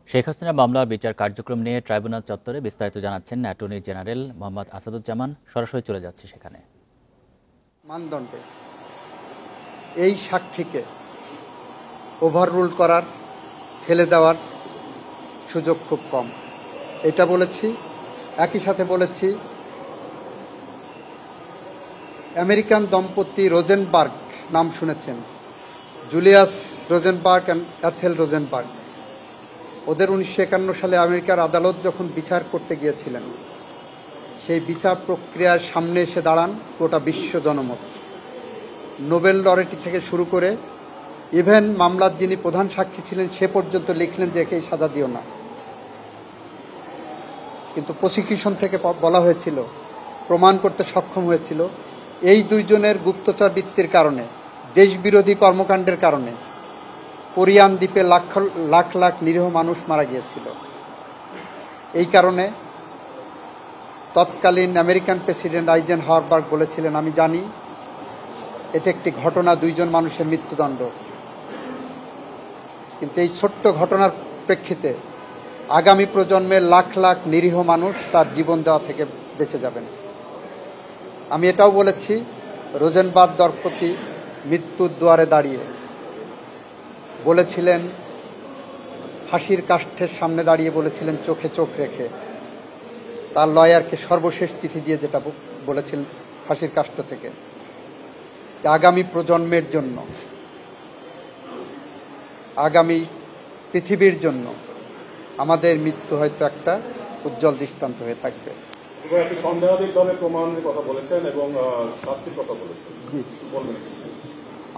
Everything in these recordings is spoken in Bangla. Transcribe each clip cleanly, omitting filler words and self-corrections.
শেখ হাসিনা মামলার বিচার কার্যক্রম নিয়ে ট্রাইব্যুনাল চত্বরে বিস্তারিত জানাচ্ছেন অ্যাটর্নি জেনারেল মোহাম্মদ আসাদুজ্জামান। সরাসরি চলে যাচ্ছে সেখানে। মানদণ্ডে এই সাক্ষীকে ওভাররুল করার, ফেলে দেওয়ার সুযোগ খুব কম, এটা বলেছি। একই সাথে বলেছি আমেরিকান দম্পতি রোজেনবার্গ, নাম শুনেছেন, জুলিয়াস রোজেনবার্গ অ্যান্ড অ্যাথেল রোজেনবার্গ। ওদের 1951 সালে আমেরিকার আদালত যখন বিচার করতে গিয়েছিলেন, সেই বিচার প্রক্রিয়ার সামনে এসে দাঁড়ান গোটা বিশ্ব জনমত। নোবেল লরেটি থেকে শুরু করে ইভেন মামলার যিনি প্রধান সাক্ষী ছিলেন সে পর্যন্ত লিখলেন যে একেই সাজা দিও না। কিন্তু প্রসিকিউশন থেকে বলা হয়েছিল, প্রমাণ করতে সক্ষম হয়েছিল, এই দুইজনের গুপ্তচর বৃত্তির কারণে, দেশবিরোধী কর্মকাণ্ডের কারণে কোরিয়ান দ্বীপে লাখ লাখ নিরীহ মানুষ মারা গিয়েছিল। এই কারণে তৎকালীন আমেরিকান প্রেসিডেন্ট আইজেনহাওয়ার বলেছিলেন, আমি জানি এটা একটি ঘটনা, দুইজন মানুষের মৃত্যুদণ্ড, কিন্তু এই ছোট্ট ঘটনার প্রেক্ষিতে আগামী প্রজন্মের লাখ লাখ নিরীহ মানুষ তার জীবন দেওয়া থেকে বেঁচে যাবেন। আমি এটাও বলেছি, রোজেনবার্গ দম্পতি মৃত্যুর দুয়ারে দাঁড়িয়ে বলেছিলেন, ফাঁসির কাষ্ঠের সামনে দাঁড়িয়ে বলেছিলেন চোখে চোখ রেখে, তার লয়ারকে সর্বশেষ চিঠি দিয়ে যেটা বলেছিলেন ফাঁসির কাষ্ঠ থেকে, যে আগামী প্রজন্মের জন্য, আগামী পৃথিবীর জন্য আমাদের মৃত্যু হয়তো একটা উজ্জ্বল দৃষ্টান্ত হয়ে থাকবে। সন্দেহাতীতভাবে প্রমাণের কথা বলেছেন এবং শাস্তির কথা বলেছেন। জি,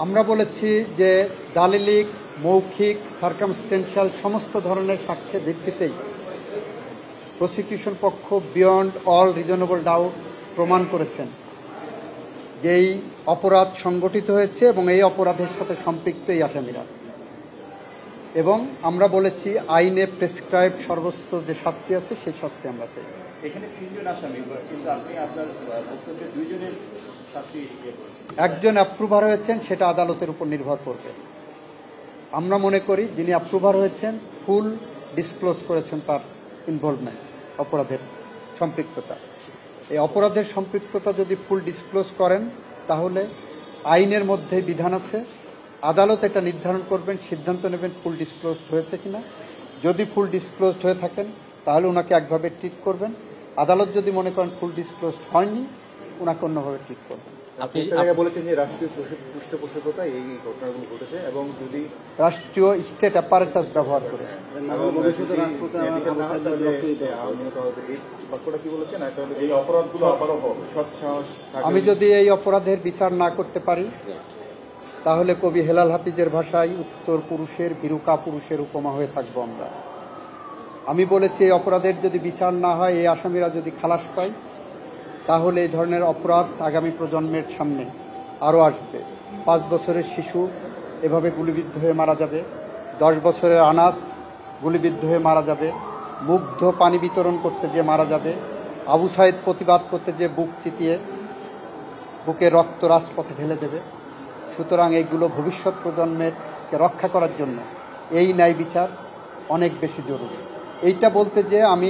আমরা বলেছি যে দালিলিক, মৌখিক, সার্কামস্টেন্সিয়াল সমস্ত ধরনের সাক্ষ্যের ভিত্তিতেই প্রসিকিউশন পক্ষ বিয়ন্ড অল রিজনেবল ডাউট প্রমাণ করেছেন যে এই অপরাধ সংগঠিত হয়েছে এবং এই অপরাধের সাথে সম্পৃক্ত এই আসামিরা। এবং আমরা বলেছি আইনে প্রেসক্রাইব সর্বোচ্চ যে শাস্তি আছে সেই শাস্তি আমরা চাই। এখানে তিনজন আসামি, কিন্তু আপনি আপনার বক্তব্যে দুইজনের শাস্তি একজন অ্যাপ্রুভার হয়েছেন, সেটা আদালতের উপর নির্ভর করবে। আমরা মনে করি যিনি অ্যাপ্রুভার হয়েছেন ফুল ডিসক্লোজ করেছেন তার ইনভলভমেন্ট, অপরাধের সম্পৃক্ততা। এই অপরাধের সম্পৃক্ততা যদি ফুল ডিসক্লোজ করেন তাহলে আইনের মধ্যে বিধান আছে, আদালত এটা নির্ধারণ করবেন, সিদ্ধান্ত নেবেন ফুল ডিসক্লোজ হয়েছে কিনা। যদি ফুল ডিসক্লোজ হয়ে থাকেন তাহলে ওনাকে একভাবে ট্রিট করবেন, আদালত যদি মনে করেন ফুল ডিসক্লোজ হয়নি ওনাকে অন্যভাবে ট্রিট করবেন। আপনি বলেছেন যে রাষ্ট্রীয় পৃষ্ঠপোষকতায় এই ঘটনাগুলো ঘটেছে এবং যদি রাষ্ট্রীয় স্টেট অ্যাপারেটাস ব্যবহার করে। আমি যদি এই অপরাধের বিচার না করতে পারি তাহলে কবি হেলাল হাফিজের ভাষায় উত্তর পুরুষের ভীরুকা পুরুষের উপমা হয়ে থাকবো আমরা। আমি বলেছি এই অপরাধের যদি বিচার না হয়, এই আসামিরা যদি খালাস পায়, তাহলে এই ধরনের অপরাধ আগামী প্রজন্মের সামনে আরও আসবে। 5 বছরের শিশু এভাবে গুলিবিদ্ধ হয়ে মারা যাবে, 10 বছরের আনাস গুলিবিদ্ধ হয়ে মারা যাবে, মুগ্ধ পানি বিতরণ করতে যে মারা যাবে, আবু সাইদ প্রতিবাদ করতে যে বুক চিতিয়ে বুকে রক্ত রাজপথে ঢেলে দেবে। সুতরাং এইগুলো ভবিষ্যৎ প্রজন্মেরকে রক্ষা করার জন্য এই ন্যায় বিচার অনেক বেশি জরুরি। এইটা বলতে যে আমি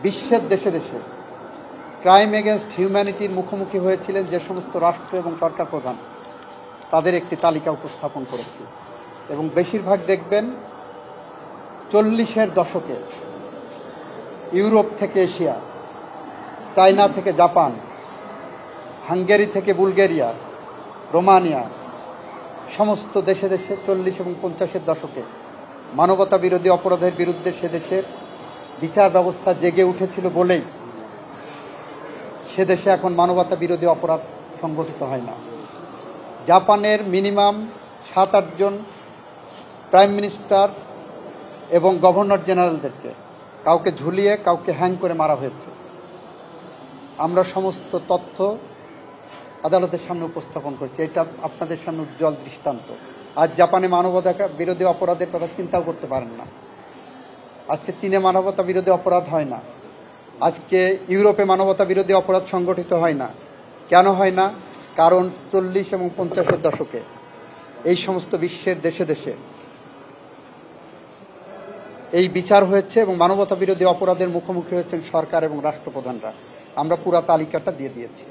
বিশ্বের দেশে দেশে ক্রাইম এগেনস্ট হিউম্যানিটির মুখোমুখি হয়েছিলেন যে সমস্ত রাষ্ট্র এবং সরকার প্রধান, তাদের একটি তালিকা উপস্থাপন করেছি। এবং বেশিরভাগ দেখবেন 40-এর দশকে ইউরোপ থেকে এশিয়া, চায়না থেকে জাপান, হাঙ্গেরি থেকে বুলগেরিয়া, রোমানিয়া, সমস্ত দেশে দেশে 40 এবং 50-এর দশকে মানবতা বিরোধী অপরাধের বিরুদ্ধে সে দেশের বিচার ব্যবস্থা জেগে উঠেছিল বলেই সে দেশে এখন মানবতা বিরোধী অপরাধ সংগঠিত হয় না। জাপানের মিনিমাম 7-8 জন প্রাইম মিনিস্টার এবং গভর্নর জেনারেলদেরকে কাউকে ঝুলিয়ে কাউকে হ্যাং করে মারা হয়েছে। আমরা সমস্ত তথ্য আদালতের সামনে উপস্থাপন করছি, এটা আপনাদের সামনে উজ্জ্বল দৃষ্টান্ত। আজ জাপানে মানবতা বিরোধী অপরাধের কথা চিন্তাও করতে পারেন না, আজকে চীনে মানবতা বিরোধী অপরাধ হয় না, আজকে ইউরোপে মানবতা বিরোধী অপরাধ সংগঠিত হয় না। কেন হয় না? কারণ 40 এবং 50-এর দশকে এই সমস্ত বিশ্বের দেশে দেশে এই বিচার হয়েছে এবং মানবতা বিরোধী অপরাধের মুখোমুখি হয়েছেন সরকার এবং রাষ্ট্রপ্রধানরা। আমরা পুরো তালিকাটা দিয়ে দিয়েছি।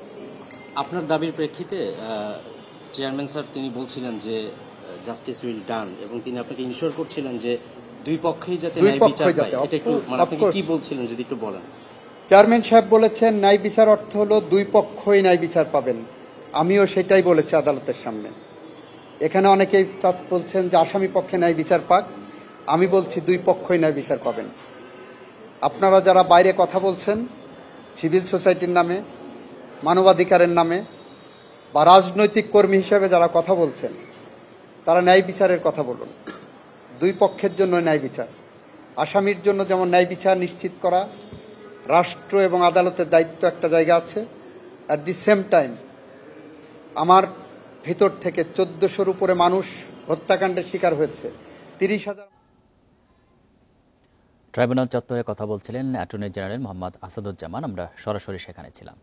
আপনার দাবির প্রেক্ষিতে চেয়ারম্যান স্যার তিনি বলছিলেন যে জাস্টিস উইল ডান, এবং তিনি আপনাকে ইনশিওর করছিলেন যে দুই পক্ষেই যাতে দুই ন্যায় পক্ষই বিচার পায়। যাতে, এটা একটু of course, মানে আপনি of course. কি বলছিলেন যদি একটু বলেন। চেয়ারম্যান সাহেব বলেছেন ন্যায় বিচার অর্থ হলো দুই পক্ষই ন্যায় বিচার পাবেন। আমিও সেটাই বলেছি আদালতের সামনে। এখানে অনেকেই বলছেন যে আসামি পক্ষে ন্যায় বিচার পাক, আমি বলছি দুই পক্ষই ন্যায় বিচার পাবেন। আপনারা যারা বাইরে কথা বলছেন সিভিল সোসাইটির নামে, মানবাধিকারের নামে, বা রাজনৈতিক কর্মী হিসেবে যারা কথা বলছেন, তারা ন্যায় বিচারের কথা বলুন। দুই পক্ষের জন্য ন্যায় বিচার, আসামির জন্য যেমন ন্যায় বিচার নিশ্চিত করা রাষ্ট্র এবং আদালতের দায়িত্ব একটা জায়গা আছে, অ্যাট দি সেম টাইম আমার ভিতর থেকে 1400-র উপরে মানুষ হত্যাকাণ্ডের শিকার হয়েছে, 30,000। ট্রাইব্যুনাল চত্বরে কথা বলছিলেন অ্যাটর্নি জেনারেল মোহাম্মদ আসাদুজ্জামান। আমরা সরাসরি সেখানে ছিলাম।